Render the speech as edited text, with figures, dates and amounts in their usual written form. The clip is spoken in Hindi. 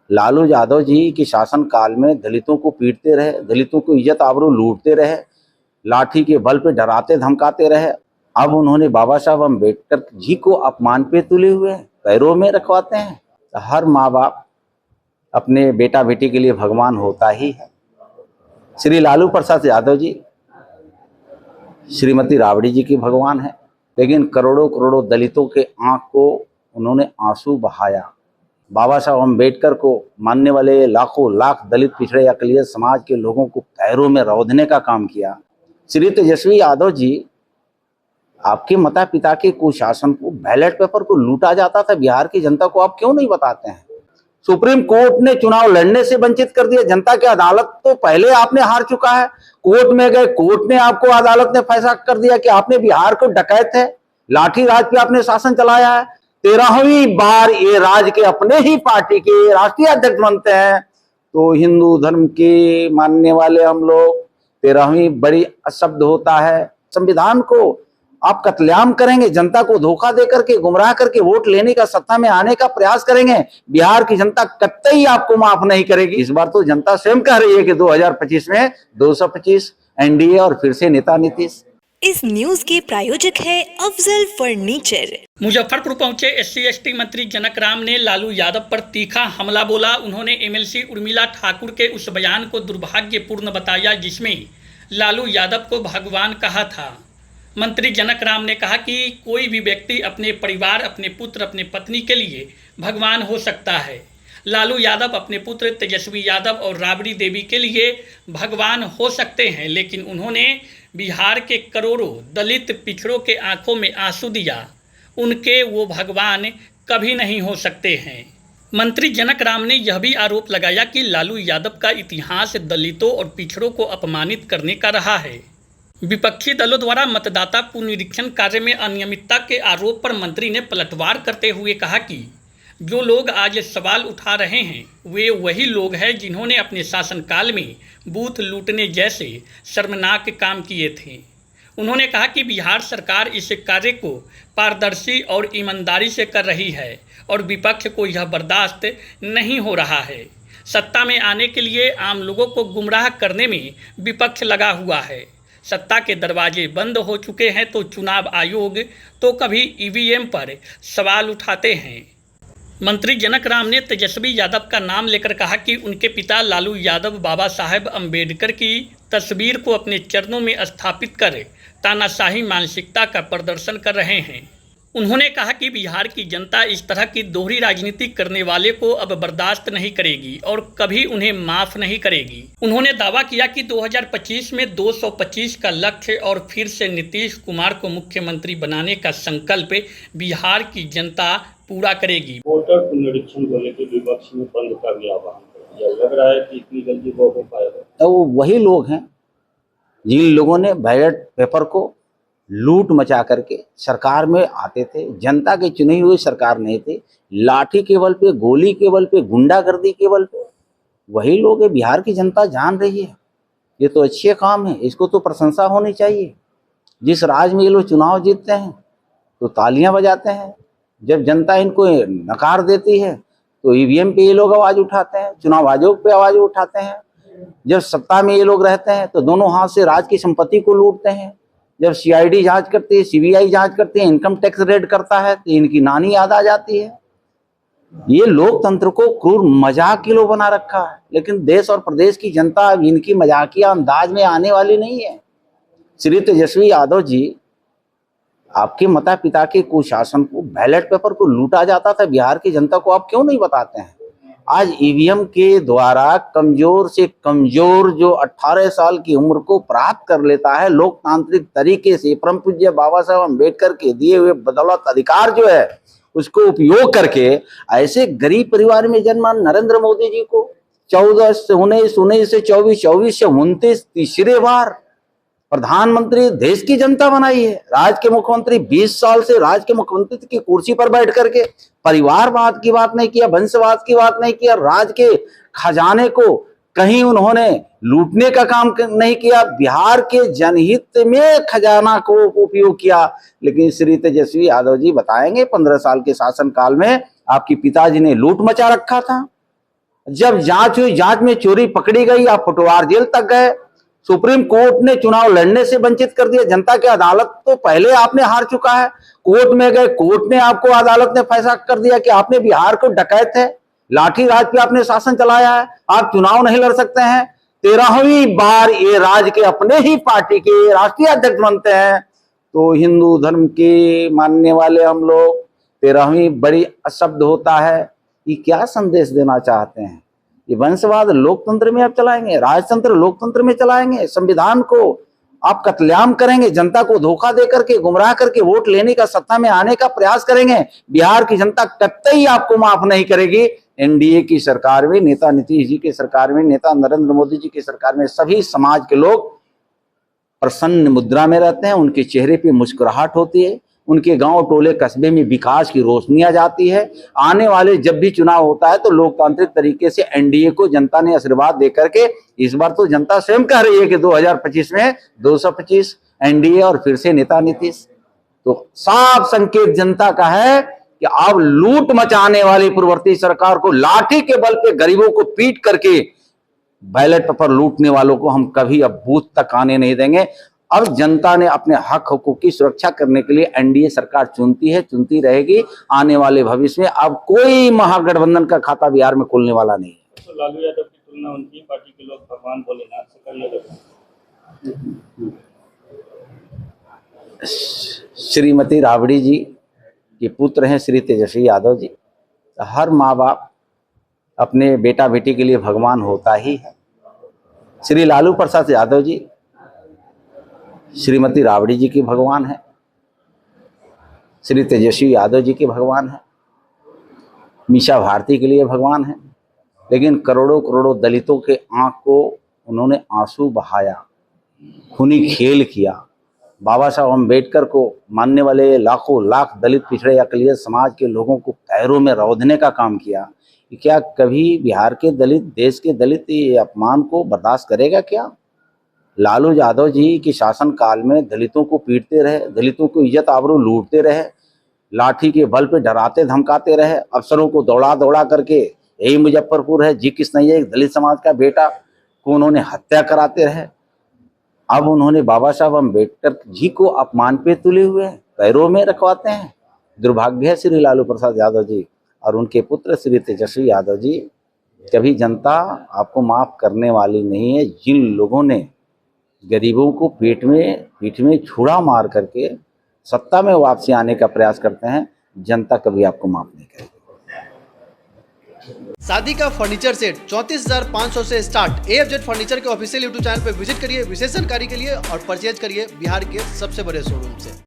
लालू यादव जी के शासन काल में दलितों को पीटते रहे, दलितों को इज्जत आबरू लूटते रहे, लाठी के बल पे डराते धमकाते रहे। अब उन्होंने बाबा साहब अम्बेडकर जी को अपमान पे तुले हुए हैं, पैरों में रखवाते हैं। हर माँ बाप अपने बेटा बेटी के लिए भगवान होता ही है। श्री लालू प्रसाद यादव जी श्रीमती राबड़ी जी की भगवान है, लेकिन करोड़ों करोड़ों दलितों के आंख को उन्होंने आंसू बहाया। बाबा साहब अम्बेडकर को मानने वाले लाखों लाख दलित पिछड़े अकलियत समाज के लोगों को पैरों में रौंदने का काम किया। श्री तेजस्वी यादव जी, आपके माता पिता के कुशासन को, बैलेट पेपर को लूटा जाता था बिहार की जनता को, आप क्यों नहीं बताते हैं? सुप्रीम कोर्ट ने चुनाव लड़ने से वंचित कर दिया। जनता की अदालत तो पहले आपने हार चुका है, कोर्ट में गए, कोर्ट ने आपको, अदालत ने फैसला कर दिया कि आपने बिहार को डकैत है, लाठी राज पे आपने शासन चलाया है। 13वीं बार ये राज्य के अपने ही पार्टी के राष्ट्रीय अध्यक्ष बनते हैं। तो हिंदू धर्म के मानने वाले हम लोग 13वीं बड़ी शब्द होता है। संविधान को आप कत्लेआम करेंगे, जनता को धोखा दे करके, गुमराह करके वोट लेने का, सत्ता में आने का प्रयास करेंगे, बिहार की जनता कतई आपको माफ नहीं करेगी। इस बार तो जनता स्वयं कह रही है कि 2025 में 225 एनडीए और फिर से नेता नीतीश। इस न्यूज के प्रायोजक है अफजल फर्नीचर। मुजफ्फरपुर पहुंचे SC/ST मंत्री जनक राम ने लालू यादव पर तीखा हमला बोला। उन्होंने MLC उर्मिला ठाकुर के उस बयान को दुर्भाग्यपूर्ण बताया जिसमें लालू यादव को भगवान कहा था। मंत्री जनक राम ने कहा कि कोई भी व्यक्ति अपने परिवार, अपने पुत्र, अपने पत्नी के लिए भगवान हो सकता है। लालू यादव अपने पुत्र तेजस्वी यादव और राबड़ी देवी के लिए भगवान हो सकते हैं, लेकिन उन्होंने बिहार के करोड़ों दलित पिछड़ों के आंखों में आंसू दिया। उनके वो भगवान कभी नहीं हो सकते हैं। मंत्री जनक राम ने यह भी आरोप लगाया कि लालू यादव का इतिहास दलितों और पिछड़ों को अपमानित करने का रहा है। विपक्षी दलों द्वारा मतदाता पुनरीक्षण कार्य में अनियमितता के आरोप पर मंत्री ने पलटवार करते हुए कहा कि जो लोग आज सवाल उठा रहे हैं वे वही लोग हैं जिन्होंने अपने शासनकाल में बूथ लूटने जैसे शर्मनाक काम किए थे। उन्होंने कहा कि बिहार सरकार इस कार्य को पारदर्शी और ईमानदारी से कर रही है और विपक्ष को यह बर्दाश्त नहीं हो रहा है। सत्ता में आने के लिए आम लोगों को गुमराह करने में विपक्ष लगा हुआ है। सत्ता के दरवाजे बंद हो चुके हैं तो चुनाव आयोग तो कभी EVM पर सवाल उठाते हैं। मंत्री जनक राम ने तेजस्वी यादव का नाम लेकर कहा कि उनके पिता लालू यादव बाबा साहेब अम्बेडकर की तस्वीर को अपने चरणों में स्थापित कर तानाशाही मानसिकता का प्रदर्शन कर रहे हैं। उन्होंने कहा कि बिहार की जनता इस तरह की दोहरी राजनीति करने वाले को अब बर्दाश्त नहीं करेगी और कभी उन्हें माफ नहीं करेगी। उन्होंने दावा किया कि 2025 में 225 का लक्ष्य और फिर से नीतीश कुमार को मुख्यमंत्री बनाने का संकल्प बिहार की जनता पूरा करेगी। वोटर पुनरीक्षण को लेकर विपक्ष में बंद कर दिया आह्वान, लग रहा है कि इतनी जल्दी वो हो पाएगा? तो वही लोग हैं जिन लोगों ने बैलेट पेपर को लूट मचा करके सरकार में आते थे, जनता के चुनी हुई सरकार नहीं थे, लाठी के बल पे, गोली के बल पे, गुंडागर्दी के बल पे, वही लोग है। बिहार की जनता जान रही है, ये तो अच्छे काम है, इसको तो प्रशंसा होनी चाहिए। जिस राज्य में ये लोग चुनाव जीतते हैं तो तालियां बजाते हैं, जब जनता इनको नकार देती है तो EVM पे ये लोग आवाज उठाते हैं, चुनाव आयोग पे आवाज उठाते हैं। जब सत्ता में ये लोग रहते हैं तो दोनों हाथ से राज्य की संपत्ति को लूटते हैं। जब CID जांच करती है, CBI जांच करती है, इनकम टैक्स रेड करता है तो इनकी नानी याद आ जाती है। ये लोकतंत्र को क्रूर मजाक किलो बना रखा है, लेकिन देश और प्रदेश की जनता अब इनकी मजाकिया अंदाज में आने वाली नहीं है। श्री तेजस्वी यादव जी, आपके माता पिता के कुशासन को, बैलेट पेपर को लूटा जाता था बिहार की जनता को, आप क्यों नहीं बताते हैं? आज EVM के द्वारा कमजोर से कमजोर जो 18 साल की उम्र को प्राप्त कर लेता है लोकतांत्रिक तरीके से, परम पूज्य बाबा साहब अम्बेडकर के दिए हुए बदौलत अधिकार जो है उसको उपयोग करके ऐसे गरीब परिवार में जन्मा नरेंद्र मोदी जी को 14 से 19 से 24 से 29 तीसरे बार प्रधानमंत्री देश की जनता बनाई है। राज्य के मुख्यमंत्री 20 साल से राज्य के मुख्यमंत्री की कुर्सी पर बैठ करके परिवारवाद की बात नहीं किया, वंशवाद की बात नहीं किया, राज्य के खजाने को कहीं उन्होंने लूटने का काम नहीं किया, बिहार के जनहित में खजाना को उपयोग किया। लेकिन श्री तेजस्वी यादव जी बताएंगे 15 साल के शासन काल में आपके पिताजी ने लूट मचा रखा था, जब जांच हुई, जांच में चोरी पकड़ी गई, आप फुटवार जेल तक गए। सुप्रीम कोर्ट ने चुनाव लड़ने से वंचित कर दिया। जनता की अदालत तो पहले आपने हार चुका है, कोर्ट में गए, कोर्ट ने आपको, अदालत ने फैसला कर दिया कि आपने बिहार को डकैत है, लाठी राज पे आपने शासन चलाया है, आप चुनाव नहीं लड़ सकते हैं। 13वीं बार ये राज्य के अपने ही पार्टी के राष्ट्रीय अध्यक्ष बनते हैं। तो हिंदू धर्म के मानने वाले हम लोग 13वीं बड़ी अशब्द होता है, ये क्या संदेश देना चाहते हैं? ये वंशवाद लोकतंत्र में आप चलाएंगे, राजतंत्र लोकतंत्र में चलाएंगे, संविधान को आप कत्लेआम करेंगे, जनता को धोखा दे करके, गुमराह करके वोट लेने का, सत्ता में आने का प्रयास करेंगे। बिहार की जनता कतई आपको माफ नहीं करेगी। एनडीए की सरकार में, नेता नीतीश जी की सरकार में, नेता नरेंद्र मोदी जी की सरकार में सभी समाज के लोग प्रसन्न मुद्रा में रहते हैं, उनके चेहरे पे मुस्कुराहट होती है, उनके गांव टोले कस्बे में विकास की रोशनी आ जाती है। आने वाले जब भी चुनाव होता है तो लोकतांत्रिक तरीके से एनडीए को जनता ने आशीर्वाद दे करके, इस बार तो जनता स्वयं कह रही है कि 2025 में 225 एनडीए और फिर से नेता नीतीश। तो साफ संकेत जनता का है कि अब लूट मचाने वाली पूर्ववर्ती सरकार को, लाठी के बल पे गरीबों को पीट करके बैलेट पेपर लूटने वालों को हम कभी अब बूथ तक आने नहीं देंगे। अब जनता ने अपने हक हकूक की सुरक्षा करने के लिए एनडीए सरकार चुनती है, चुनती रहेगी। आने वाले भविष्य में अब कोई महागठबंधन का खाता बिहार में खुलने वाला नहीं है। तो लालू यादव की तुलना उनकी पार्टी के लोग भगवान भोलेनाथ से करने लगे। श्रीमती राबड़ी जी के पुत्र हैं श्री तेजस्वी यादव जी। हर माँ बाप अपने बेटा बेटी के लिए भगवान होता ही है। श्री लालू प्रसाद यादव जी श्रीमती राबड़ी जी की भगवान है, श्री तेजस्वी यादव जी के भगवान है, मीसा भारती के लिए भगवान है। लेकिन करोड़ों करोड़ों दलितों के आंख को उन्होंने आंसू बहाया, खूनी खेल किया। बाबा साहब अम्बेडकर को मानने वाले लाखों लाख दलित पिछड़े अकलियत समाज के लोगों को पैरों में रौंदने का काम किया। क्या कभी बिहार के दलित, देश के दलित ये अपमान को बर्दाश्त करेगा क्या? लालू यादव जी के शासन काल में दलितों को पीटते रहे, दलितों को इज्जत आबरू लूटते रहे, लाठी के बल पे डराते धमकाते रहे, अफसरों को दौड़ा दौड़ा करके, यही मुजफ्फरपुर है, जी किसनैया एक दलित समाज का बेटा को उन्होंने हत्या कराते रहे। अब उन्होंने बाबा साहब अम्बेडकर जी को अपमान पे तुले हुए हैं, पैरों में रखवाते हैं। दुर्भाग्य है श्री लालू प्रसाद यादव जी और उनके पुत्र श्री तेजस्वी यादव जी। कभी जनता आपको माफ करने वाली नहीं है। जिन लोगों ने गरीबों को पीठ में छुरा मार करके सत्ता में वापसी आने का प्रयास करते हैं, जनता कभी आपको माफ नहीं करेगी। शादी का फर्नीचर सेट 34,500 से स्टार्ट। AFZ फर्नीचर के ऑफिशियल यूट्यूब चैनल पर विजिट करिए विशेष जानकारी के लिए और परचेज करिए बिहार के सबसे बड़े शोरूम से।